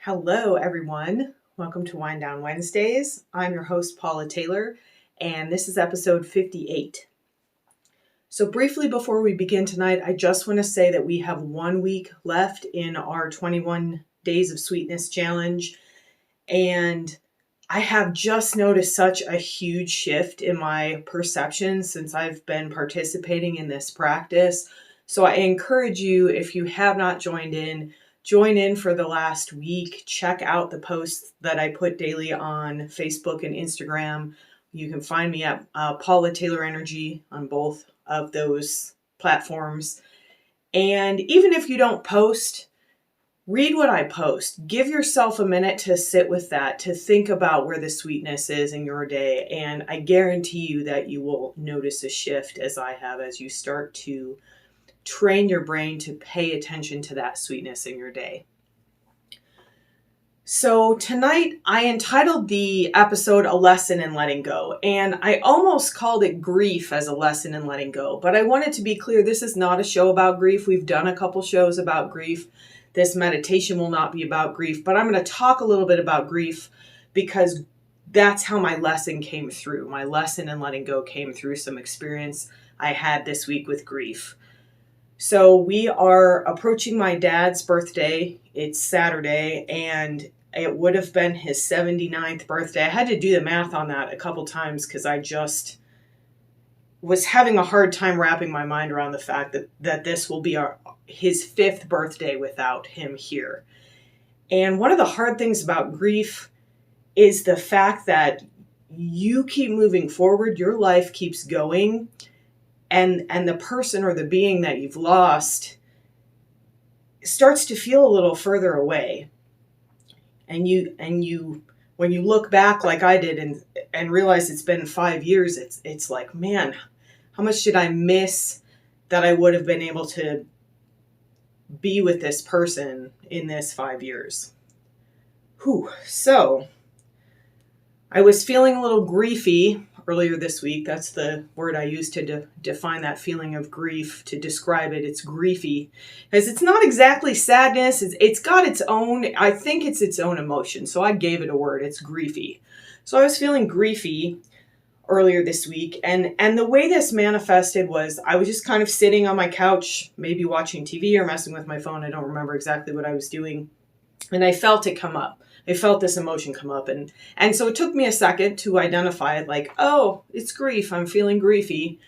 Hello, everyone. Welcome to Wind Down Wednesdays. I'm your host, Paula Taylor, and this is episode 58. So briefly before we begin tonight, I just want to say that we have 1 week left in our 21 Days of Sweetness challenge, and I have just noticed such a huge shift in my perception since I've been participating in this practice. So I encourage you, if you have not join in for the last week. Check out the posts that I put daily on Facebook and Instagram. You can find me at Paula Taylor Energy on both of those platforms. And even if you don't post, read what I post. Give yourself a minute to sit with that, to think about where the sweetness is in your day. And I guarantee you that you will notice a shift, as I have, as you start to train your brain to pay attention to that sweetness in your day. So tonight I entitled the episode A Lesson in Letting Go, and I almost called it Grief as a Lesson in Letting Go, but I wanted to be clear, this is not a show about grief. We've done a couple shows about grief. This meditation will not be about grief, but I'm going to talk a little bit about grief because that's how my lesson came through. My lesson in letting go came through some experience I had this week with grief. So we are approaching my dad's birthday. It's Saturday, and it would have been his 79th birthday. I had to do the math on that a couple times because I just was having a hard time wrapping my mind around the fact that this will be his 5th birthday without him here. And one of the hard things about grief is the fact that you keep moving forward, your life keeps going, and the person or the being that you've lost starts to feel a little further away. And you when you look back like I did and realize it's been 5 years, it's like, man, how much did I miss that I would have been able to be with this person in this 5 years? So I was feeling a little griefy earlier this week. That's the word I use to define that feeling of grief, to describe it. It's griefy, because it's not exactly sadness. It's got its own, I think it's its own emotion. So I gave it a word. It's griefy. So I was feeling griefy earlier this week. And the way this manifested was I was just kind of sitting on my couch, maybe watching TV or messing with my phone. I don't remember exactly what I was doing. And I felt it come up. I felt this emotion come up. And so it took me a second to identify it, like, oh, it's grief. I'm feeling griefy.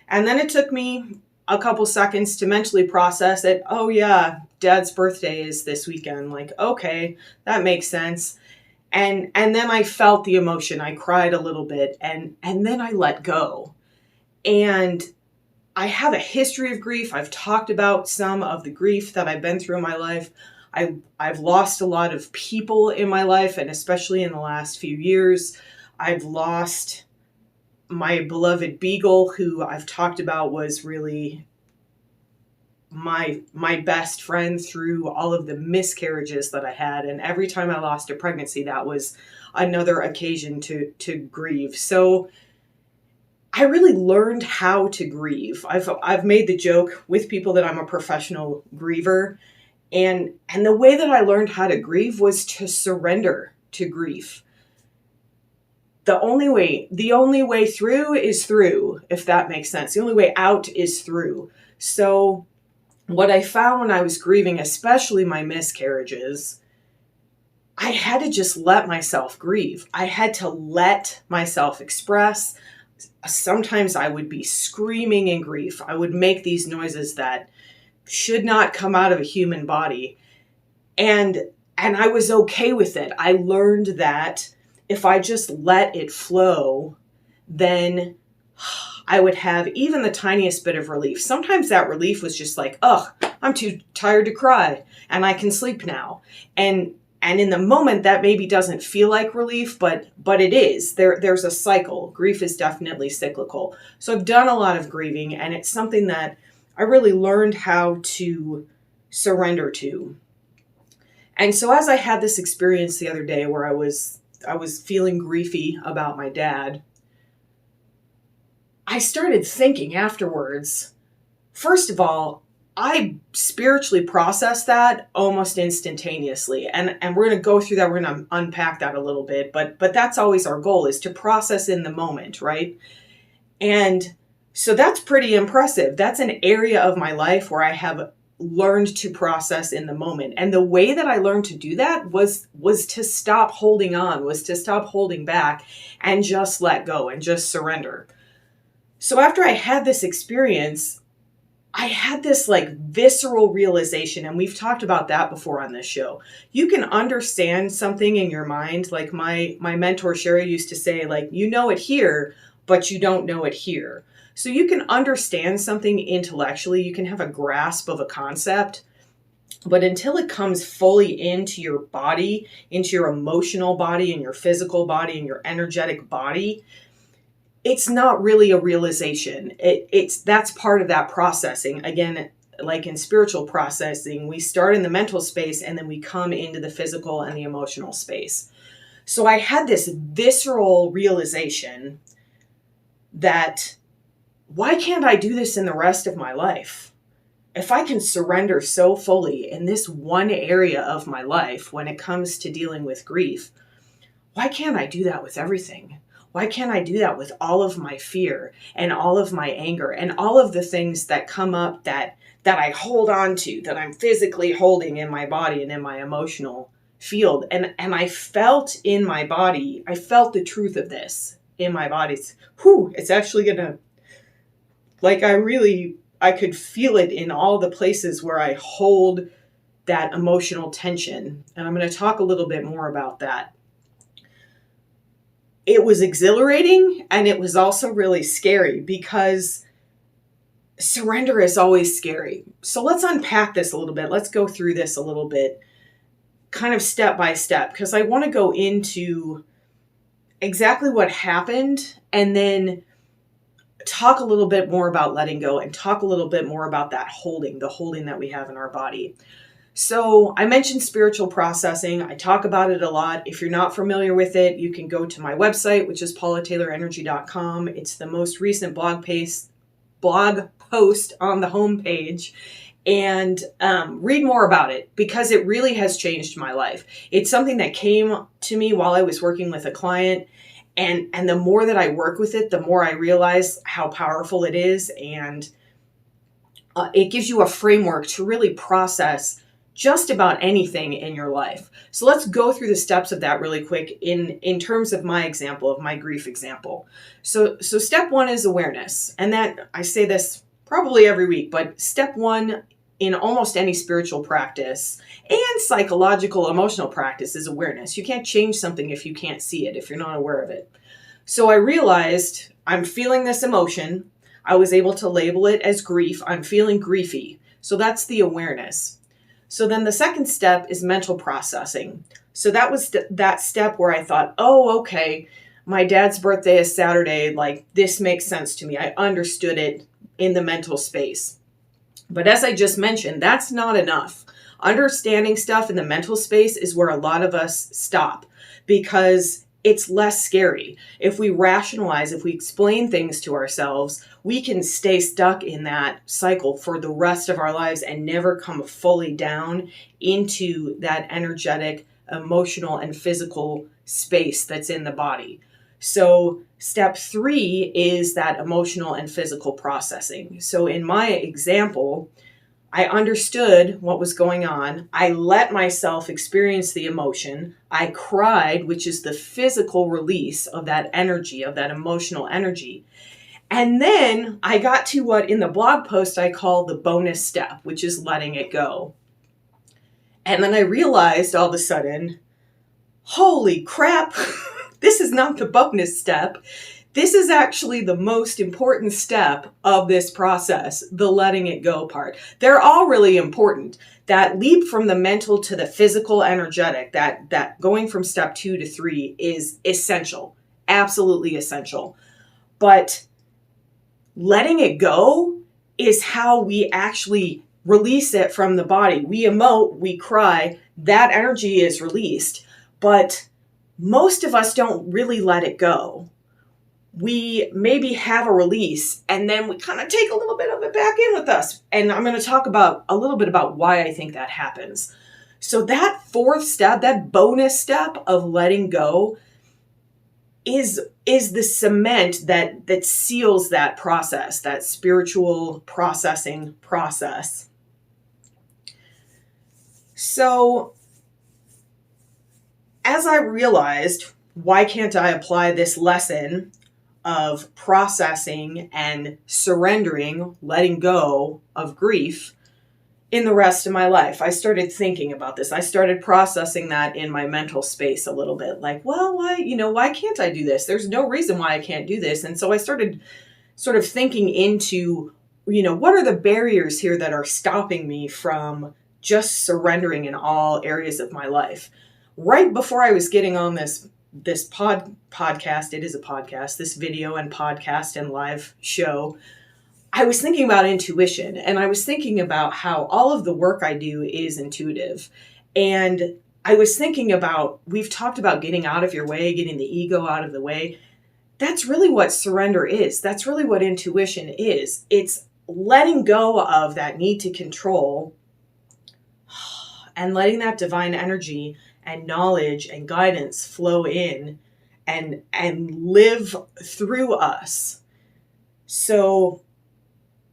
And then it took me a couple seconds to mentally process it. Oh yeah, Dad's birthday is this weekend. Like, okay, that makes sense. And then I felt the emotion. I cried a little bit and then I let go. And I have a history of grief. I've talked about some of the grief that I've been through in my life. I've lost a lot of people in my life, and especially in the last few years, I've lost my beloved beagle, who I've talked about was really my best friend through all of the miscarriages that I had. And every time I lost a pregnancy, that was another occasion to grieve. So I really learned how to grieve. I've made the joke with people that I'm a professional griever. And the way that I learned how to grieve was to surrender to grief. The only way through is through, if that makes sense. The only way out is through. So what I found when I was grieving, especially my miscarriages, I had to just let myself grieve. I had to let myself express. Sometimes I would be screaming in grief. I would make these noises that should not come out of a human body. And I was okay with it. I learned that if I just let it flow, then I would have even the tiniest bit of relief. Sometimes that relief was just like, oh, I'm too tired to cry and I can sleep now. And in the moment that maybe doesn't feel like relief, but it is. There's a cycle. Grief is definitely cyclical. So I've done a lot of grieving, and it's something that I really learned how to surrender to. And so as I had this experience the other day where I was feeling griefy about my dad, I started thinking afterwards, first of all, I spiritually process that almost instantaneously. And we're going to go through that. We're going to unpack that a little bit, but that's always our goal, is to process in the moment, right? And so that's pretty impressive. That's an area of my life where I have learned to process in the moment. And the way that I learned to do that was to stop holding on, was to stop holding back and just let go and just surrender. So after I had this experience, I had this like visceral realization, and we've talked about that before on this show. You can understand something in your mind. Like my mentor Sherry used to say, like, you know it here, but you don't know it here. So you can understand something intellectually, you can have a grasp of a concept, but until it comes fully into your body, into your emotional body and your physical body and your energetic body, it's not really a realization. That's part of that processing. Again, like in spiritual processing, we start in the mental space and then we come into the physical and the emotional space. So I had this visceral realization that, why can't I do this in the rest of my life? If I can surrender so fully in this one area of my life when it comes to dealing with grief, why can't I do that with everything? Why can't I do that with all of my fear and all of my anger and all of the things that come up that I hold on to, that I'm physically holding in my body and in my emotional field? And I felt in my body, I felt the truth of this in my body. It's actually gonna, like, I could feel it in all the places where I hold that emotional tension. And I'm going to talk a little bit more about that. It was exhilarating, and it was also really scary, because surrender is always scary. So let's unpack this a little bit. Let's go through this a little bit, kind of step by step, because I want to go into exactly what happened and then talk a little bit more about letting go and talk a little bit more about that holding, the holding that we have in our body. So I mentioned spiritual processing. I talk about it a lot. If you're not familiar with it, you can go to my website, which is paulataylorenergy.com. It's the most recent blog post on the homepage, and read more about it, because it really has changed my life. It's something that came to me while I was working with a client. And the more that I work with it, the more I realize how powerful it is. And it gives you a framework to really process just about anything in your life. So let's go through the steps of that really quick in terms of my example, of my grief example. So step one is awareness. And that, I say this probably every week, but step one in almost any spiritual practice and psychological, emotional practice is awareness. You can't change something if you can't see it, if you're not aware of it. So I realized I'm feeling this emotion. I was able to label it as grief. I'm feeling griefy. So that's the awareness. So then the second step is mental processing. So that was that step where I thought, oh, okay, my dad's birthday is Saturday. Like, this makes sense to me. I understood it in the mental space. But as I just mentioned, that's not enough. Understanding stuff in the mental space is where a lot of us stop, because it's less scary. If we rationalize, if we explain things to ourselves, we can stay stuck in that cycle for the rest of our lives and never come fully down into that energetic, emotional, and physical space that's in the body. So step 3 is that emotional and physical processing. So in my example, I understood what was going on. I let myself experience the emotion. I cried, which is the physical release of that energy, of that emotional energy. And then I got to what in the blog post I call the bonus step, which is letting it go. And then I realized all of a sudden, holy crap, this is not the bonus step. This is actually the most important step of this process, the letting it go part. They're all really important. That leap from the mental to the physical energetic, that going from step 2 to 3 is essential, absolutely essential. But letting it go is how we actually release it from the body. We emote, we cry, that energy is released. But most of us don't really let it go. we maybe have a release and then we kind of take a little bit of it back in with us. And I'm going to talk about a little bit about why I think that happens. So that fourth step, that bonus step of letting go is the cement that seals that process, that spiritual processing process. So as I realized, why can't I apply this lesson of processing and surrendering, letting go of grief in the rest of my life? I started thinking about this. I started processing that in my mental space a little bit. Like, well, why can't I do this? There's no reason why I can't do this. And so I started sort of thinking into, what are the barriers here that are stopping me from just surrendering in all areas of my life? Right before I was getting on this podcast, it is a podcast, this video and podcast and live show, I was thinking about intuition, and I was thinking about how all of the work I do is intuitive. And I was thinking about, we've talked about getting out of your way, getting the ego out of the way. That's really what surrender is. That's really what intuition is. It's letting go of that need to control and letting that divine energy and knowledge and guidance flow in and live through us. So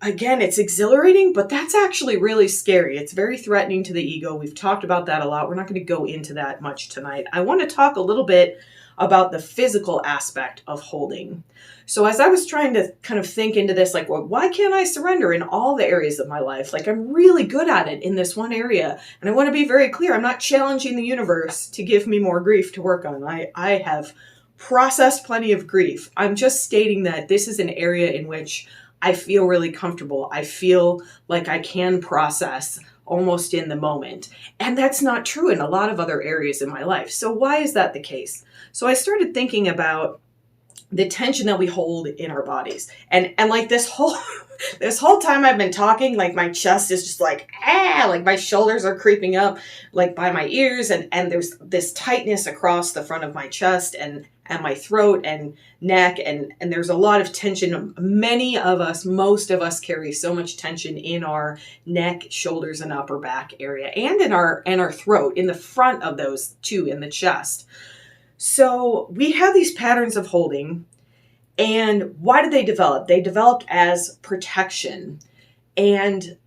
again, it's exhilarating, but that's actually really scary. It's very threatening to the ego. We've talked about that a lot. We're not going to go into that much tonight. I want to talk a little bit about the physical aspect of holding. So as I was trying to kind of think into this, like, well, why can't I surrender in all the areas of my life? Like, I'm really good at it in this one area. And I want to be very clear. I'm not challenging the universe to give me more grief to work on. I have processed plenty of grief. I'm just stating that this is an area in which I feel really comfortable. I feel like I can process almost in the moment. And that's not true in a lot of other areas in my life. So why is that the case? So I started thinking about the tension that we hold in our bodies. And like this whole time I've been talking, like my chest is just like my shoulders are creeping up like by my ears, and there's this tightness across the front of my chest and my throat and neck, and there's a lot of tension. Many of us, most of us carry so much tension in our neck, shoulders, and upper back area, and in our throat, in the front of those two, in the chest. So we have these patterns of holding, and why did they develop? They developed as protection. And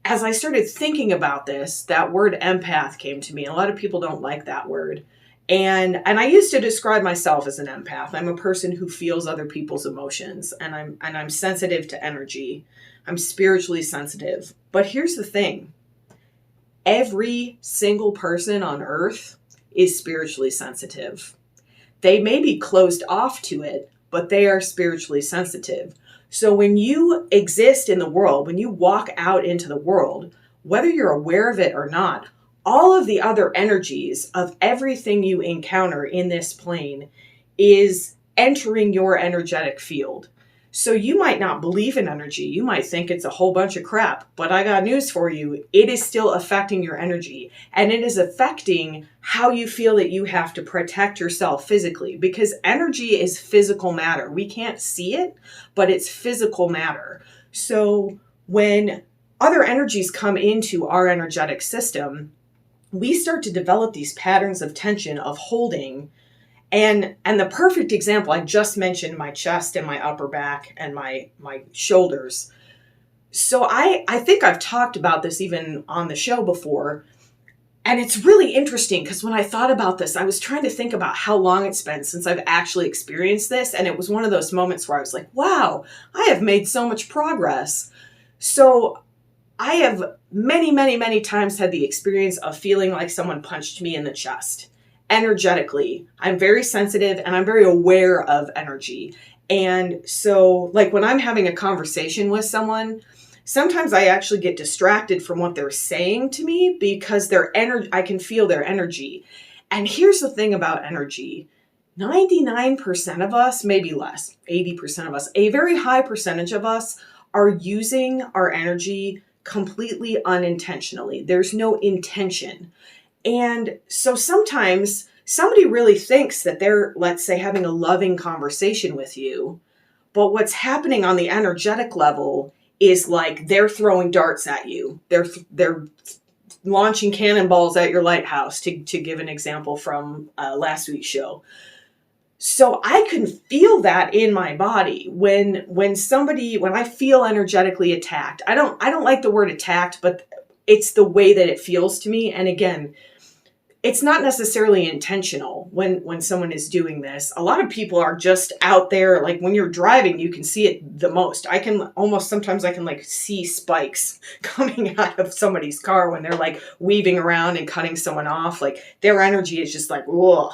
as I started thinking about this, that word empath came to me. A lot of people don't like that word. And I used to describe myself as an empath. I'm a person who feels other people's emotions, and I'm sensitive to energy. I'm spiritually sensitive. But here's the thing. Every single person on earth is spiritually sensitive. They may be closed off to it, but they are spiritually sensitive. So when you exist in the world, when you walk out into the world, whether you're aware of it or not, all of the other energies of everything you encounter in this plane is entering your energetic field. So you might not believe in energy. You might think it's a whole bunch of crap, but I got news for you. It is still affecting your energy, and it is affecting how you feel that you have to protect yourself physically, because energy is physical matter. We can't see it, but it's physical matter. So when other energies come into our energetic system, we start to develop these patterns of tension, of holding. And the perfect example, I just mentioned my chest and my upper back and my shoulders. So I think I've talked about this even on the show before. And it's really interesting because when I thought about this, I was trying to think about how long it's been since I've actually experienced this. And it was one of those moments where I was like, wow, I have made so much progress. So I have many, many, many times had the experience of feeling like someone punched me in the chest. Energetically, I'm very sensitive and I'm very aware of energy. And so like when I'm having a conversation with someone, sometimes I actually get distracted from what they're saying to me because I can feel their energy. And here's the thing about energy. 99% of us, maybe less, 80% of us, a very high percentage of us are using our energy completely unintentionally. There's no intention. And so sometimes somebody really thinks that they're, let's say, having a loving conversation with you, but what's happening on the energetic level is like they're throwing darts at you. They're launching cannonballs at your lighthouse, to give an example from last week's show. So I can feel that in my body when I feel energetically attacked. I don't like the word attacked, but it's the way that it feels to me. And again, it's not necessarily intentional when someone is doing this. A lot of people are just out there, like when you're driving, you can see it the most. Sometimes I can like see spikes coming out of somebody's car when they're like weaving around and cutting someone off. Like their energy is just like, whoa.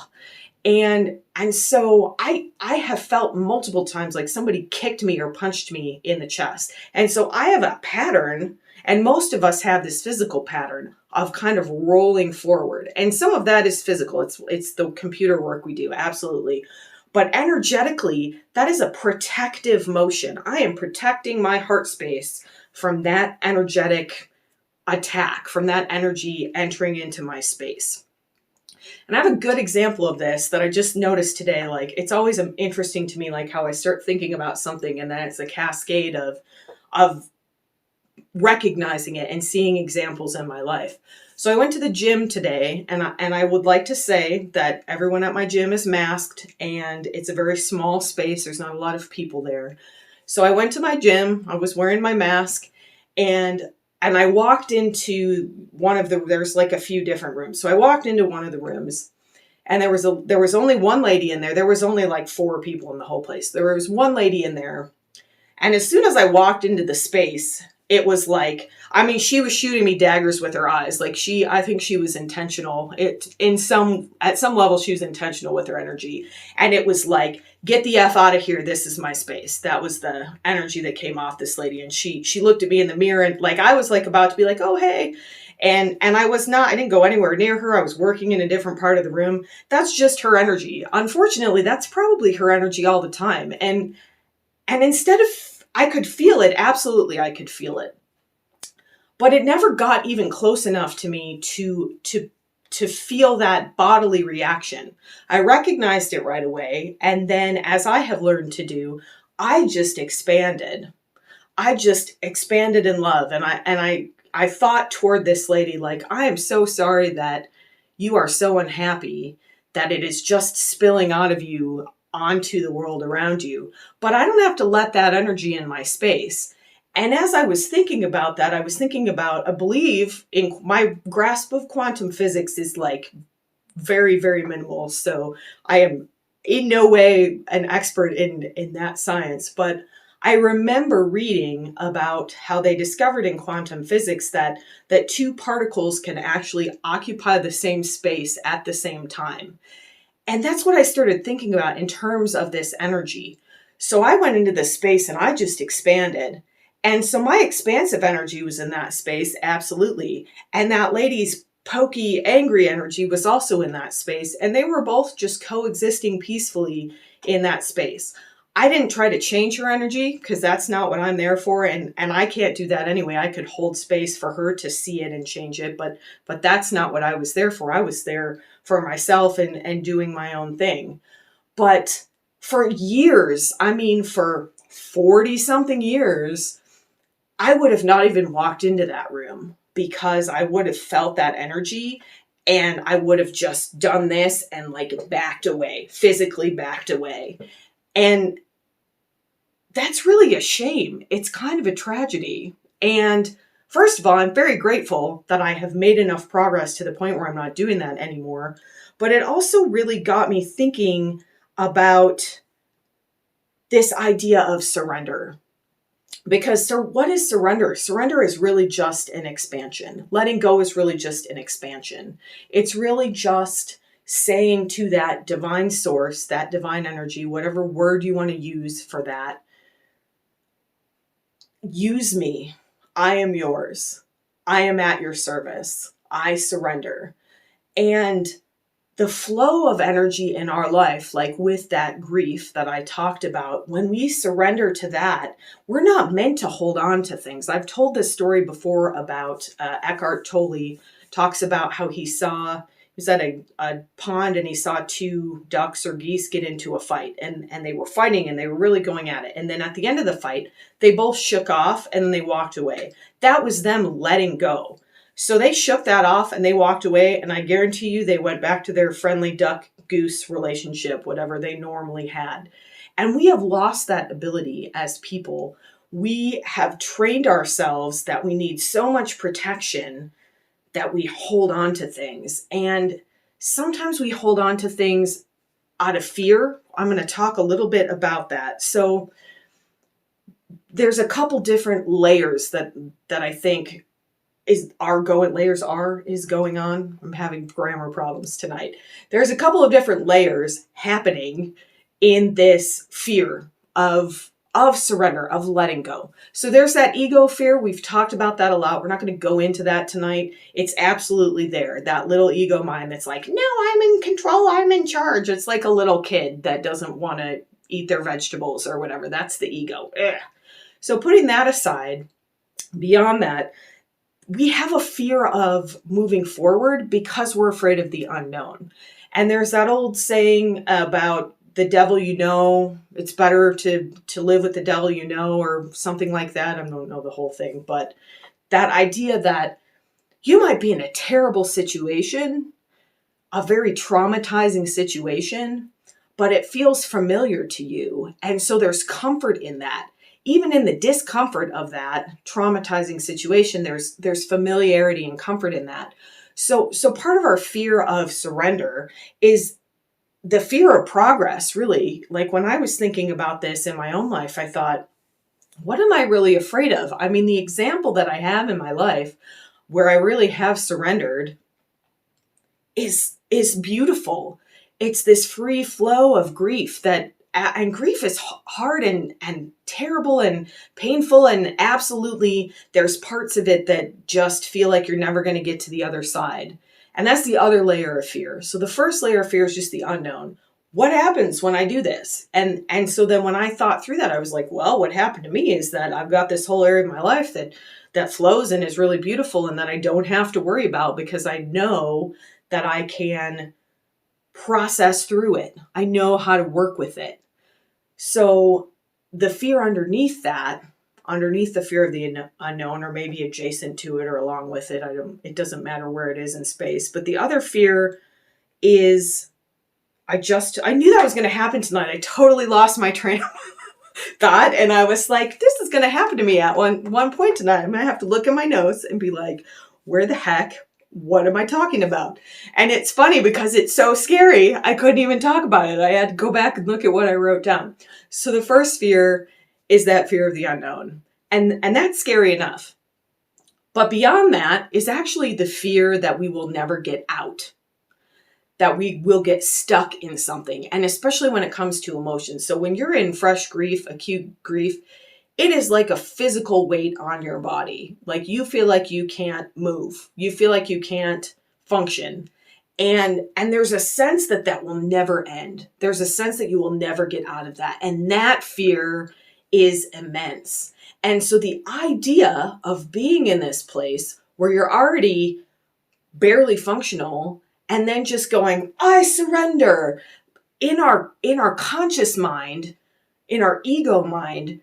And so I have felt multiple times like somebody kicked me or punched me in the chest. And so I have a pattern, and most of us have this physical pattern of kind of rolling forward. And some of that is physical. It's the computer work we do, absolutely. But energetically, that is a protective motion. I am protecting my heart space from that energetic attack, from that energy entering into my space. And I have a good example of this that I just noticed today. Like, it's always interesting to me, like how I start thinking about something and then it's a cascade of recognizing it and seeing examples in my life. So I went to the gym today, and I would like to say that everyone at my gym is masked and it's a very small space. There's not a lot of people there. So I went to my gym. I was wearing my mask, and I walked into there's like a few different rooms. So I walked into one of the rooms, and there was only one lady in there. There was only like 4 people in the whole place. There was one lady in there. And as soon as I walked into the space, it was like, I mean, she was shooting me daggers with her eyes. Like I think she was intentional. At some level, she was intentional with her energy. And it was like, get the F out of here. This is my space. That was the energy that came off this lady. And she looked at me in the mirror, and like, I was like about to be like, oh, hey. And I didn't go anywhere near her. I was working in a different part of the room. That's just her energy. Unfortunately, that's probably her energy all the time. And instead of, I could feel it. Absolutely, I could feel it. But it never got even close enough to me to feel that bodily reaction. I recognized it right away. And then, as I have learned to do, I just expanded. I just expanded in love. And I thought toward this lady, like, I am so sorry that you are so unhappy that it is just spilling out of you onto the world around you. But I don't have to let that energy in my space. And as I was thinking about that, I believe in my grasp of quantum physics is like very, very minimal. So I am in no way an expert in that science, but I remember reading about how they discovered in quantum physics that 2 particles can actually occupy the same space at the same time. And that's what I started thinking about in terms of this energy. So I went into this space and I just expanded. And so my expansive energy was in that space, absolutely. And that lady's pokey, angry energy was also in that space. And they were both just coexisting peacefully in that space. I didn't try to change her energy because that's not what I'm there for. And I can't do that anyway. I could hold space for her to see it and change it. But that's not what I was there for. I was there for myself and doing my own thing. But for years, for 40 something years, I would have not even walked into that room because I would have felt that energy and I would have just done this and like backed away, physically backed away. And that's really a shame. It's kind of a tragedy. And first of all, I'm very grateful that I have made enough progress to the point where I'm not doing that anymore. But it also really got me thinking about this idea of surrender. Because what is surrender? Surrender is really just an expansion. Letting go is really just an expansion. It's really just saying to that divine source, that divine energy, whatever word you want to use for that, use me. I am yours. I am at your service. I surrender. And the flow of energy in our life, like with that grief that I talked about, when we surrender to that, we're not meant to hold on to things. I've told this story before about Eckhart Tolle talks about how he saw was at a pond, and he saw two ducks or geese get into a fight, and they were fighting, and they were really going at it. And then at the end of the fight, they both shook off and then they walked away. That was them letting go. So they shook that off and they walked away, and I guarantee you they went back to their friendly duck goose relationship, whatever they normally had. And we have lost that ability as people. We have trained ourselves that we need so much protection that we hold on to things. And sometimes we hold on to things out of fear. I'm going to talk a little bit about that. So there's a couple different layers that I think is going on. I'm having grammar problems tonight. There's a couple of different layers happening in this fear of surrender, of letting go. So there's that ego fear. We've talked about that a lot. We're not going to go into that tonight. It's absolutely there. That little ego mind that's like, no, I'm in control. I'm in charge. It's like a little kid that doesn't want to eat their vegetables or whatever. That's the ego. Ugh. So putting that aside, beyond that, we have a fear of moving forward because we're afraid of the unknown. And there's that old saying about the devil you know, it's better to live with the devil you know, or something like that. I don't know the whole thing, but that idea that you might be in a terrible situation, a very traumatizing situation, but it feels familiar to you. And so there's comfort in that. Even in the discomfort of that traumatizing situation, there's familiarity and comfort in that. So part of our fear of surrender is the fear of progress, really. Like when I was thinking about this in my own life, I thought, what am I really afraid of? I mean, the example that I have in my life where I really have surrendered is beautiful. It's this free flow of grief and grief is hard and terrible and painful, and absolutely there's parts of it that just feel like you're never going to get to the other side. And that's the other layer of fear. So the first layer of fear is just the unknown. What happens when I do this? And so then when I thought through that, I was like, well, what happened to me is that I've got this whole area of my life that flows and is really beautiful, and that I don't have to worry about because I know that I can process through it. I know how to work with it. So the fear underneath the fear of the unknown, or maybe adjacent to it or along with it, it doesn't matter where it is in space. But the other fear is, I knew that was going to happen tonight. I totally lost my train of thought. And I was like, this is going to happen to me at one point tonight. I'm going to have to look at my notes and be like, where the heck? What am I talking about? And it's funny because it's so scary. I couldn't even talk about it. I had to go back and look at what I wrote down. So the first fear is that fear of the unknown. And that's scary enough. But beyond that is actually the fear that we will never get out, that we will get stuck in something. And especially when it comes to emotions. So when you're in fresh grief, acute grief, it is like a physical weight on your body. Like you feel like you can't move. You feel like you can't function. And there's a sense that will never end. There's a sense that you will never get out of that. And that fear is immense. And so the idea of being in this place where you're already barely functional and then just going, I surrender, in our conscious mind, in our ego mind,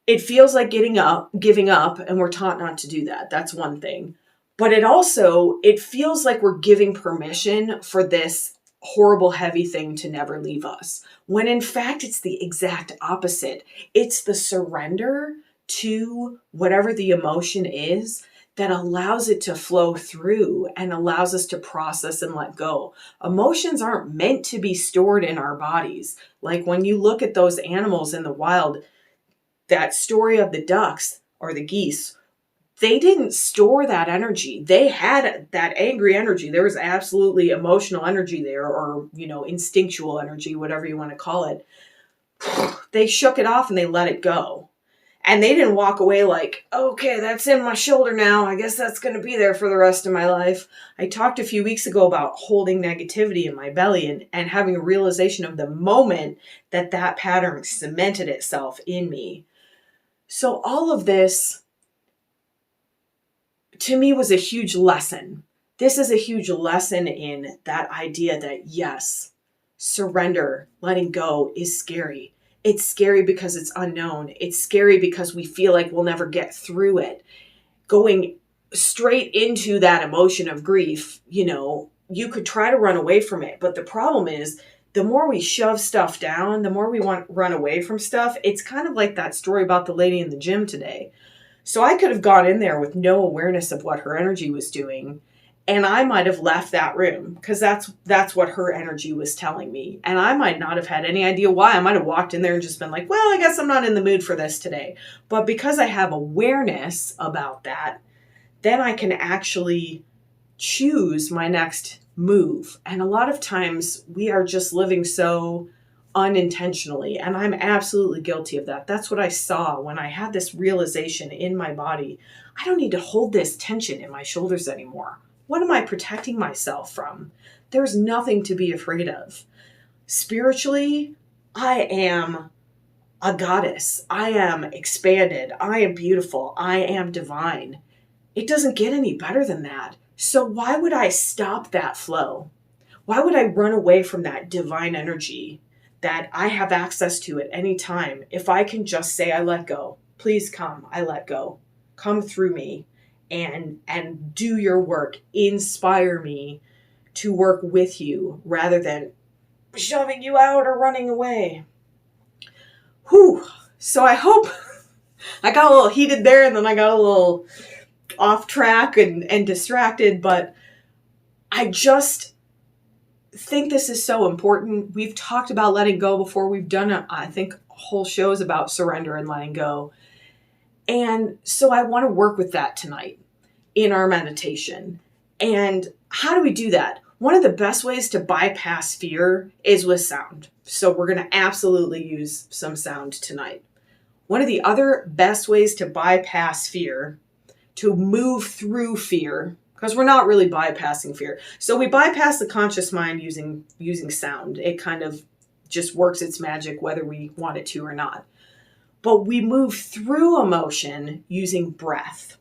it feels like giving up, and we're taught not to do that. That's one thing. But it feels like we're giving permission for this horrible, heavy thing to never leave us. When in fact, it's the exact opposite. It's the surrender to whatever the emotion is that allows it to flow through and allows us to process and let go. Emotions aren't meant to be stored in our bodies. Like when you look at those animals in the wild, that story of the ducks or the geese, they didn't store that energy. They had that angry energy. There was absolutely emotional energy there, or, instinctual energy, whatever you want to call it. They shook it off and they let it go. And they didn't walk away like, okay, that's in my shoulder now. I guess that's going to be there for the rest of my life. I talked a few weeks ago about holding negativity in my belly and having a realization of the moment that pattern cemented itself in me. So all of this, to me, was a huge lesson This is a huge lesson in that idea that yes, surrender, letting go is scary. It's scary because it's unknown. It's scary because we feel like we'll never get through it. Going straight into that emotion of grief, you could try to run away from it. But the problem is, the more we shove stuff down, the more we want to run away from stuff. It's kind of like that story about the lady in the gym today. So I could have gone in there with no awareness of what her energy was doing. And I might have left that room because that's what her energy was telling me. And I might not have had any idea why. I might have walked in there and just been like, well, I guess I'm not in the mood for this today. But because I have awareness about that, then I can actually choose my next move. And a lot of times we are just living so unintentionally. And I'm absolutely guilty of that. That's what I saw when I had this realization in my body. I don't need to hold this tension in my shoulders anymore. What am I protecting myself from? There's nothing to be afraid of. Spiritually, I am a goddess. I am expanded. I am beautiful. I am divine. It doesn't get any better than that. So why would I stop that flow? Why would I run away from that divine energy that I have access to at any time if I can just say, I let go? Please come, I let go. Come through me and do your work. Inspire me to work with you rather than shoving you out or running away. Whew. So I hope I got a little heated there and then I got a little off track and distracted, but I just think this is so important. We've talked about letting go before. We've done, I think, whole shows about surrender and letting go. And so I want to work with that tonight in our meditation. And how do we do that? One of the best ways to bypass fear is with sound. So we're going to absolutely use some sound tonight. One of the other best ways to bypass fear, to move through fear, because we're not really bypassing fear. So we bypass the conscious mind using sound. It kind of just works its magic whether we want it to or not. But we move through emotion using breath.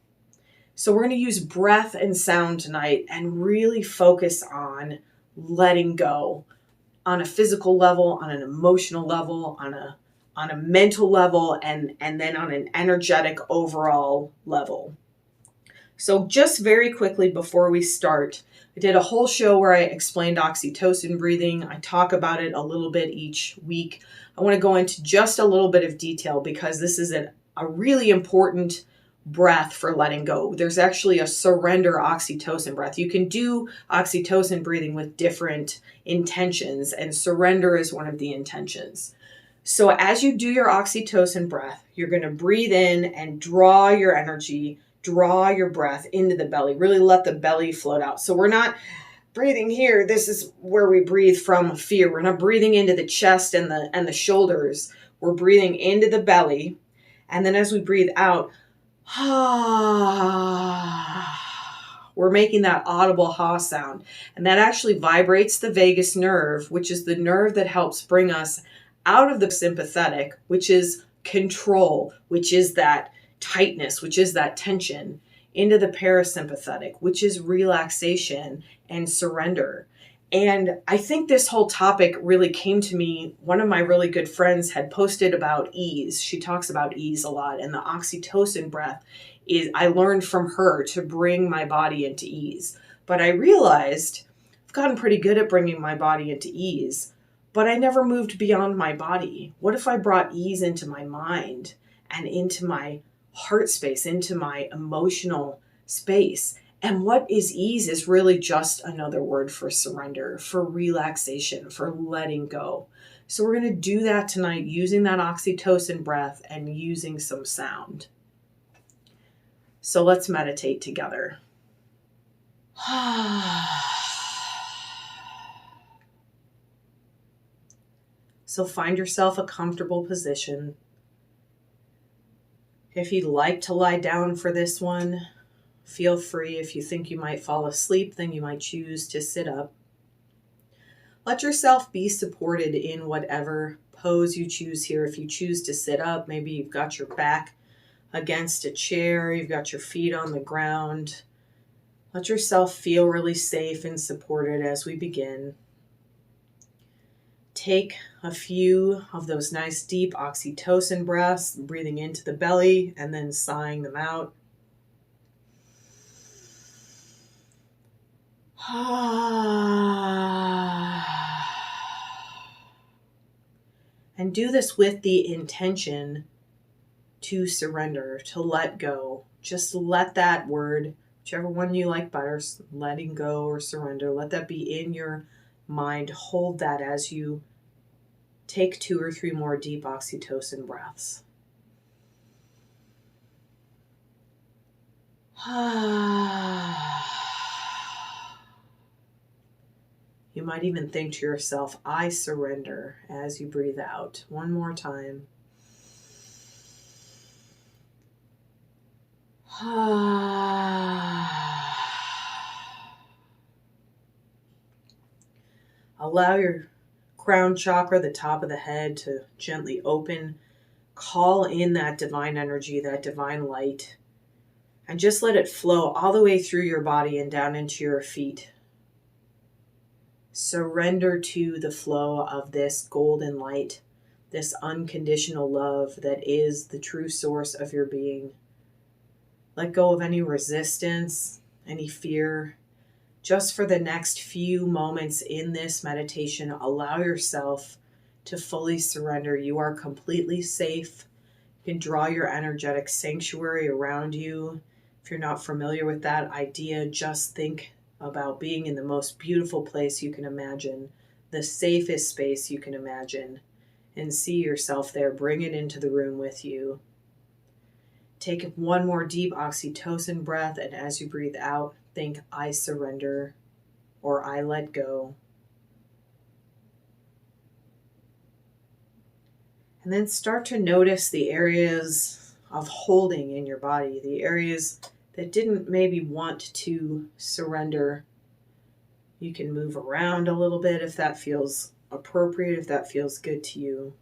So we're going to use breath and sound tonight and really focus on letting go on a physical level, on an emotional level, on a mental level, and then on an energetic overall level. So just very quickly before we start, I did a whole show where I explained oxytocin breathing. I talk about it a little bit each week. I want to go into just a little bit of detail because this is a really important breath for letting go. There's actually a surrender oxytocin breath. You can do oxytocin breathing with different intentions, and surrender is one of the intentions. So as you do your oxytocin breath, you're going to breathe in and draw your energy, draw your breath into the belly. Really let the belly float out. So we're not breathing here. This is where we breathe from fear. We're not breathing into the chest and the shoulders. We're breathing into the belly. And then as we breathe out, we're making that audible ha sound. And that actually vibrates the vagus nerve, which is the nerve that helps bring us out of the sympathetic, which is control, which is that tightness, which is that tension, into the parasympathetic, which is relaxation and surrender. And I think this whole topic really came to me. One of my really good friends had posted about ease. She talks about ease a lot. And the oxytocin breath I learned from her to bring my body into ease. But I realized I've gotten pretty good at bringing my body into ease, but I never moved beyond my body. What if I brought ease into my mind and into my heart space, into my emotional space? And what is ease is really just another word for surrender, for relaxation, for letting go. So we're going to do that tonight using that oxytocin breath and using some sound. So let's meditate together. So find yourself a comfortable position. If you'd like to lie down for this one, feel free. If you think you might fall asleep, then you might choose to sit up. Let yourself be supported in whatever pose you choose here. If you choose to sit up, maybe you've got your back against a chair, you've got your feet on the ground. Let yourself feel really safe and supported as we begin. Take a few of those nice deep oxytocin breaths, breathing into the belly and then sighing them out. And do this with the intention to surrender, to let go. Just let that word, whichever one you like better, letting go or surrender, let that be in your mind. Hold that as you take 2 or 3 more deep oxytocin breaths. You might even think to yourself, I surrender, as you breathe out. One more time. Allow your crown chakra, the top of the head, to gently open. Call in that divine energy, that divine light, and just let it flow all the way through your body and down into your feet. Surrender to the flow of this golden light, this unconditional love that is the true source of your being. Let go of any resistance, any fear. Just for the next few moments in this meditation, allow yourself to fully surrender. You are completely safe. You can draw your energetic sanctuary around you. If you're not familiar with that idea, just think about being in the most beautiful place you can imagine, the safest space you can imagine, and see yourself there. Bring it into the room with you. Take one more deep oxytocin breath, and as you breathe out, think, I surrender, or I let go. And then start to notice the areas of holding in your body, the areas that didn't maybe want to surrender. You can move around a little bit if that feels appropriate, if that feels good to you.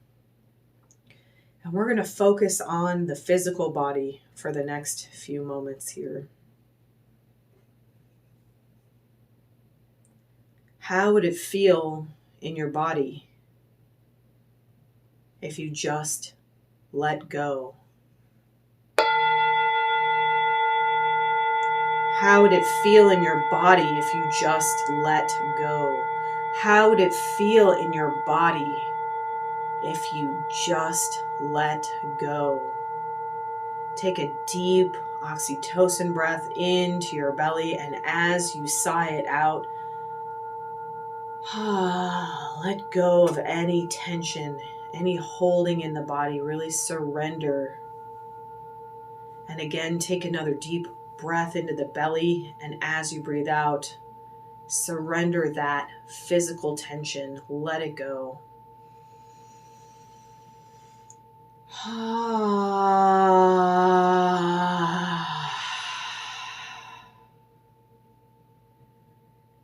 And we're going to focus on the physical body for the next few moments here. How would it feel in your body if you just let go? How would it feel in your body if you just let go? How would it feel in your body if you just let go? Take a deep oxytocin breath into your belly, and as you sigh it out, let go of any tension, any holding in the body. Really surrender. And again, take another deep breath into the belly, and as you breathe out, surrender that physical tension. Let it go.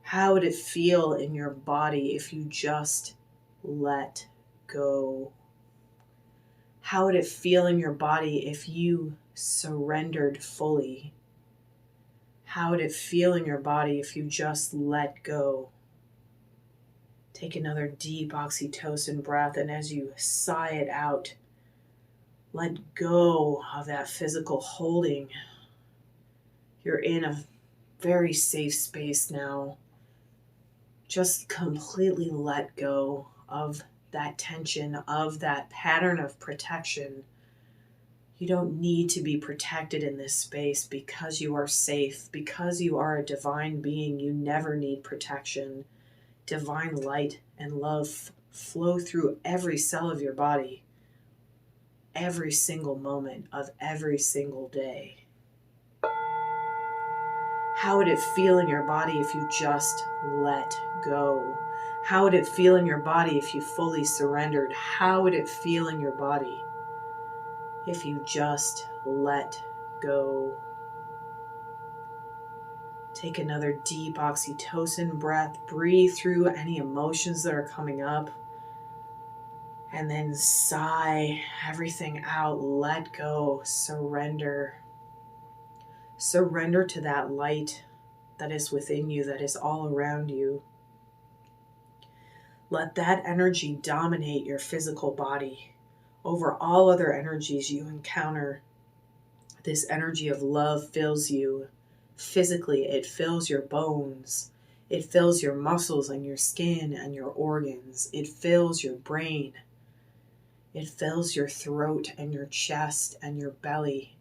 How would it feel in your body if you just let go? How would it feel in your body if you surrendered fully? How would it feel in your body if you just let go? Take another deep oxytocin breath, and as you sigh it out, let go of that physical holding. You're in a very safe space now. Just completely let go of that tension, of that pattern of protection. You don't need to be protected in this space because you are safe, because you are a divine being. You never need protection. Divine light and love flow through every cell of your body, every single moment of every single day. How would it feel in your body if you just let go? How would it feel in your body if you fully surrendered? How would it feel in your body if you just let go? Take another deep oxytocin breath. Breathe through any emotions that are coming up. And then sigh everything out. Let go. Surrender. Surrender to that light. that is within you, that is all around you. Let that energy dominate your physical body over all other energies you encounter. This energy of love fills you physically. It fills your bones. It fills your muscles and your skin and your organs. It fills your brain. It fills your throat and your chest and your belly.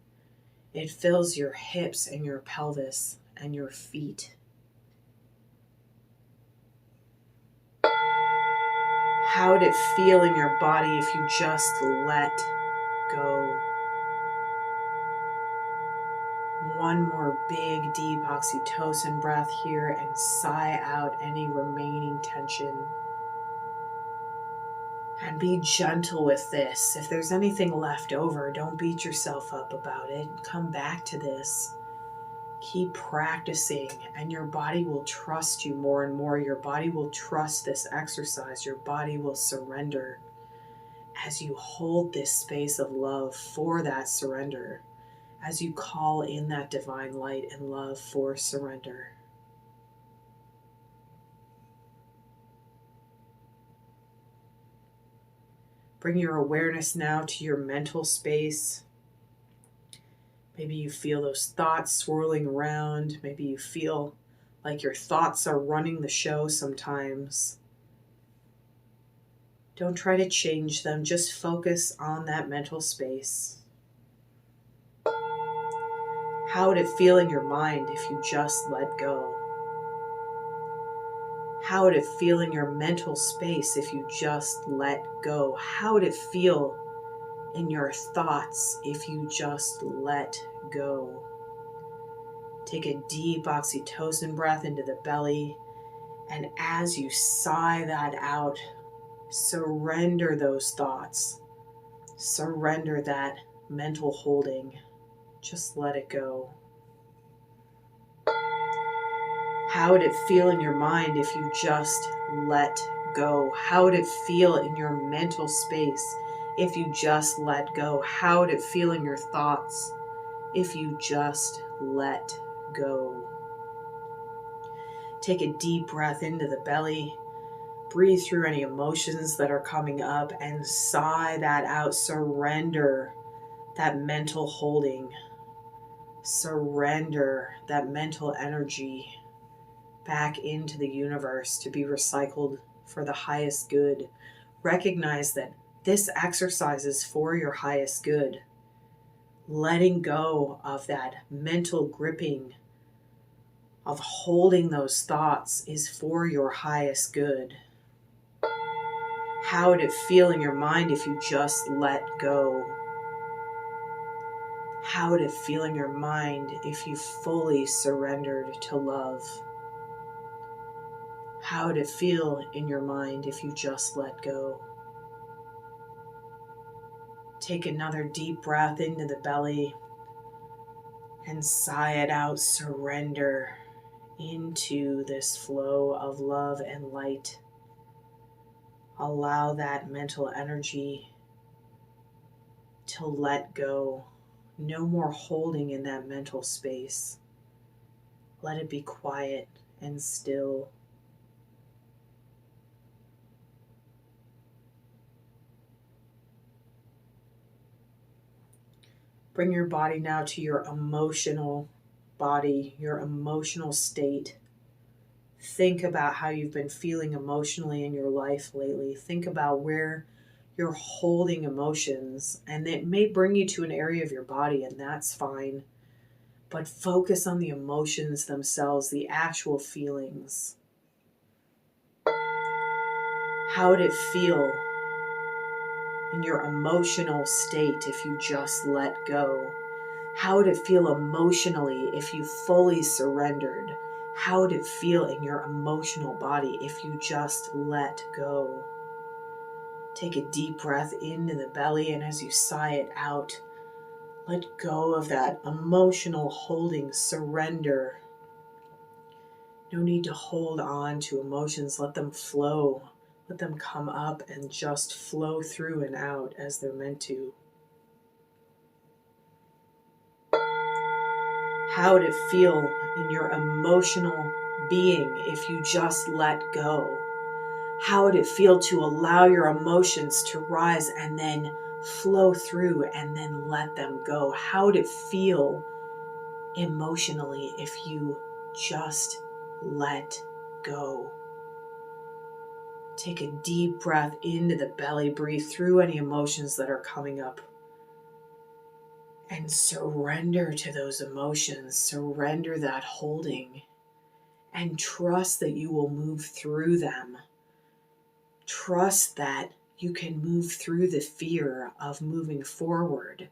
It fills your hips and your pelvis and your feet. How would it feel in your body if you just let go? One more big, deep oxytocin breath here and sigh out any remaining tension. And be gentle with this. If there's anything left over, don't beat yourself up about it. Come back to this. Keep practicing, and your body will trust you more and more. Your body will trust this exercise. Your body will surrender as you hold this space of love for that surrender, as you call in that divine light and love for surrender. Bring your awareness now to your mental space. Maybe you feel those thoughts swirling around. Maybe you feel like your thoughts are running the show sometimes. Don't try to change them. Just focus on that mental space. How would it feel in your mind if you just let go? How would it feel in your mental space if you just let go? How would it feel in your thoughts if you just let go? Take a deep oxytocin breath into the belly, and as you sigh that out, surrender those thoughts. Surrender that mental holding. Just let it go. How would it feel in your mind if you just let go? How would it feel in your mental space if you just let go? How would it feel in your thoughts if you just let go? Take a deep breath into the belly. Breathe through any emotions that are coming up and sigh that out. Surrender that mental holding. Surrender that mental energy back into the universe to be recycled for the highest good. Recognize that this exercise is for your highest good. Letting go of that mental gripping, of holding those thoughts, is for your highest good. How would it feel in your mind if you just let go? How would it feel in your mind if you fully surrendered to love? How would it feel in your mind if you just let go? Take another deep breath into the belly and sigh it out. Surrender into this flow of love and light. Allow that mental energy to let go. No more holding in that mental space. Let it be quiet and still. Bring your body now to your emotional body, your emotional state. Think about how you've been feeling emotionally in your life lately. Think about where you're holding emotions, and it may bring you to an area of your body, and that's fine. But focus on the emotions themselves, the actual feelings. How would it feel in your emotional state if you just let go? How would it feel emotionally if you fully surrendered? How would it feel in your emotional body if you just let go? Take a deep breath into the belly, and as you sigh it out, let go of that emotional holding. Surrender. No need to hold on to emotions. Let them flow. Let them come up and just flow through and out as they're meant to. How would it feel in your emotional being if you just let go? How would it feel to allow your emotions to rise and then flow through and then let them go? How would it feel emotionally if you just let go? Take a deep breath into the belly. Breathe through any emotions that are coming up. And surrender to those emotions. Surrender that holding. And trust that you will move through them. Trust that you can move through the fear of moving forward,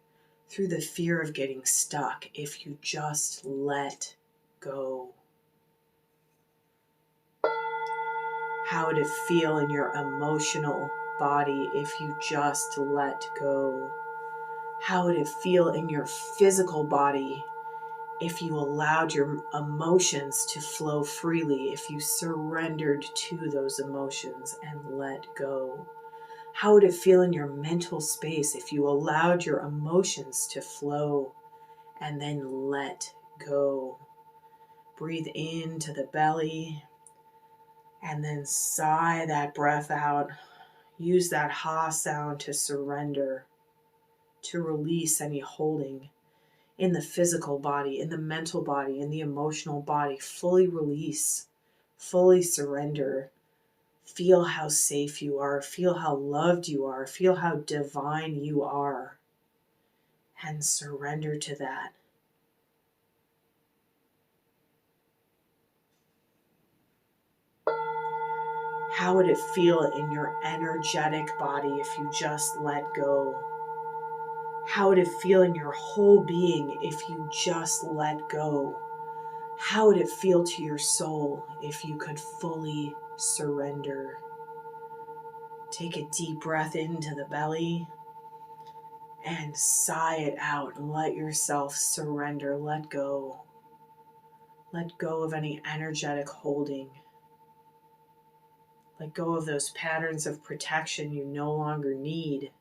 through the fear of getting stuck, if you just let go. How would it feel in your emotional body if you just let go? How would it feel in your physical body if you allowed your emotions to flow freely, if you surrendered to those emotions and let go? How would it feel in your mental space if you allowed your emotions to flow and then let go? Breathe into the belly and then sigh that breath out. Use that ha sound to surrender, to release any holding in the physical body, in the mental body, in the emotional body. Fully release, fully surrender. Feel how safe you are. Feel how loved you are. Feel how divine you are. And surrender to that. How would it feel in your energetic body if you just let go? How would it feel in your whole being if you just let go? How would it feel to your soul if you could fully surrender? Take a deep breath into the belly and sigh it out and let yourself surrender. Let go. Let go of any energetic holding. Let go of those patterns of protection you no longer need.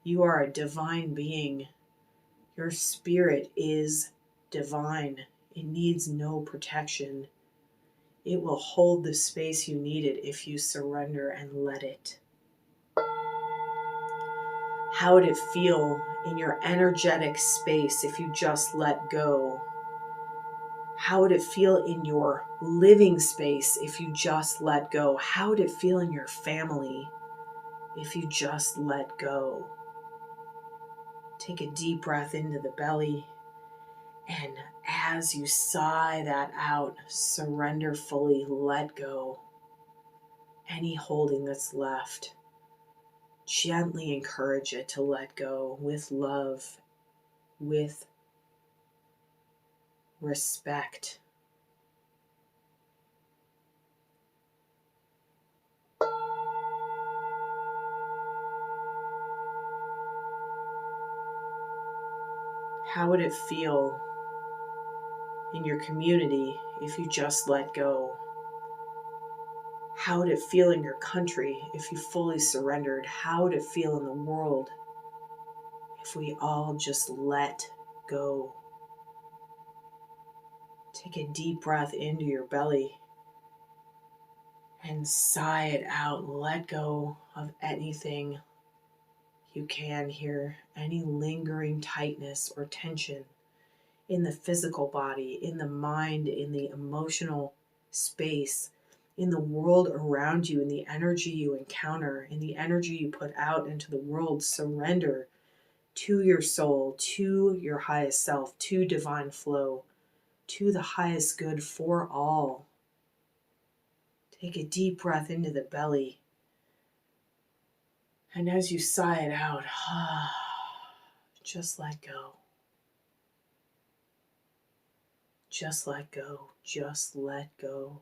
You are a divine being. Your spirit is divine. It needs no protection. It will hold the space you need it if you surrender and let it. How would it feel in your energetic space if you just let go? How would it feel in your living space if you just let go? How would it feel in your family if you just let go? Take a deep breath into the belly, and as you sigh that out, surrender fully, let go. Any holding that's left, gently encourage it to let go with love, with respect. How would it feel in your community if you just let go? How would it feel in your country if you fully surrendered? How would it feel in the world if we all just let go? Take a deep breath into your belly and sigh it out. Let go of anything you can here, any lingering tightness or tension in the physical body, in the mind, in the emotional space, in the world around you, in the energy you encounter, in the energy you put out into the world. Surrender to your soul, to your highest self, to divine flow, to the highest good for all. Take a deep breath into the belly. And as you sigh it out, just let go. Just let go. Just let go.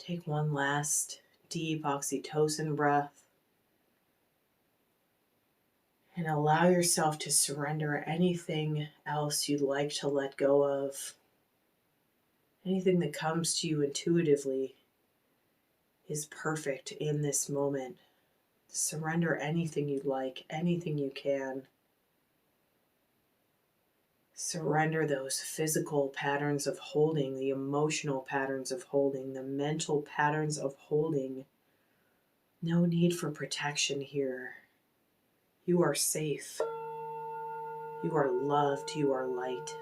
Take one last deep oxytocin breath and allow yourself to surrender anything else you'd like to let go of. Anything that comes to you intuitively is perfect in this moment. Surrender anything you'd like, anything you can. Surrender those physical patterns of holding, the emotional patterns of holding, the mental patterns of holding. No need for protection here. You are safe. You are loved. You are light.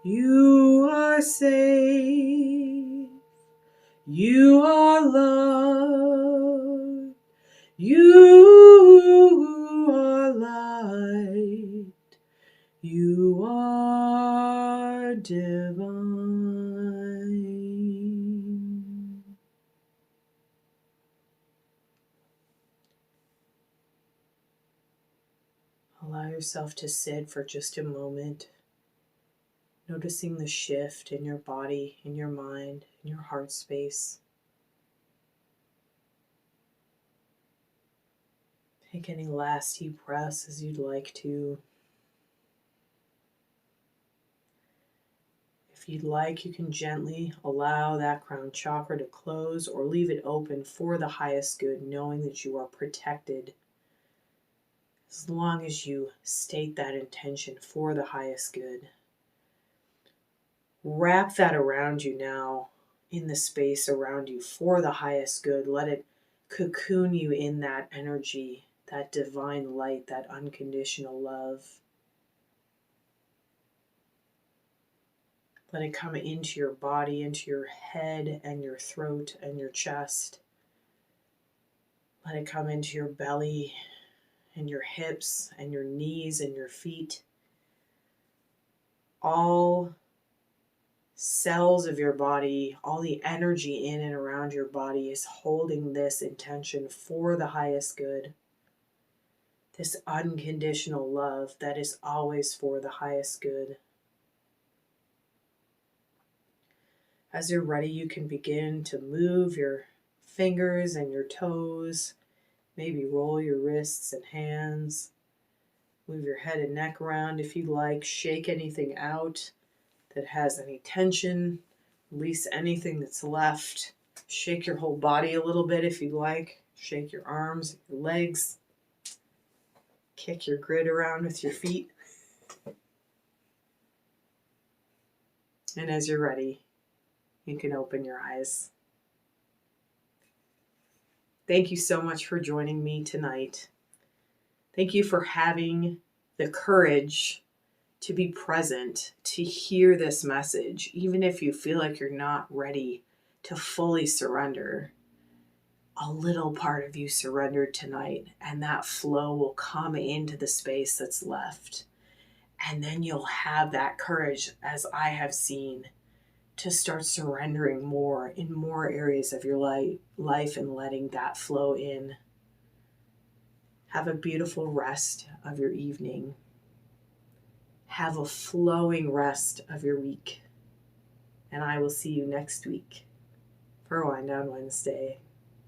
You are safe. You are loved. You are light. You are divine. Allow yourself to sit for just a moment, noticing the shift in your body, in your mind, in your heart space. Take any last deep breaths as you'd like to. If you'd like, you can gently allow that crown chakra to close or leave it open for the highest good, knowing that you are protected. As long as you state that intention for the highest good. Wrap that around you now, in the space around you, for the highest good. Let it cocoon you in that energy, that divine light, that unconditional love. Let it come into your body, into your head and your throat and your chest. Let it come into your belly and your hips and your knees and your feet. All cells of your body, all the energy in and around your body is holding this intention for the highest good. This unconditional love that is always for the highest good. As you're ready, you can begin to move your fingers and your toes. Maybe roll your wrists and hands. Move your head and neck around if you like. Shake anything out that has any tension. Release anything that's left. Shake your whole body a little bit if you'd like. Shake your arms, your legs. Kick your grid around with your feet. And as you're ready, you can open your eyes. Thank you so much for joining me tonight. Thank you for having the courage to be present, to hear this message, even if you feel like you're not ready to fully surrender. A little part of you surrendered tonight, and that flow will come into the space that's left. And then you'll have that courage, as I have seen, to start surrendering more in more areas of your life and letting that flow in. Have a beautiful rest of your evening. Have a flowing rest of your week. And I will see you next week for Wind Down Wednesday.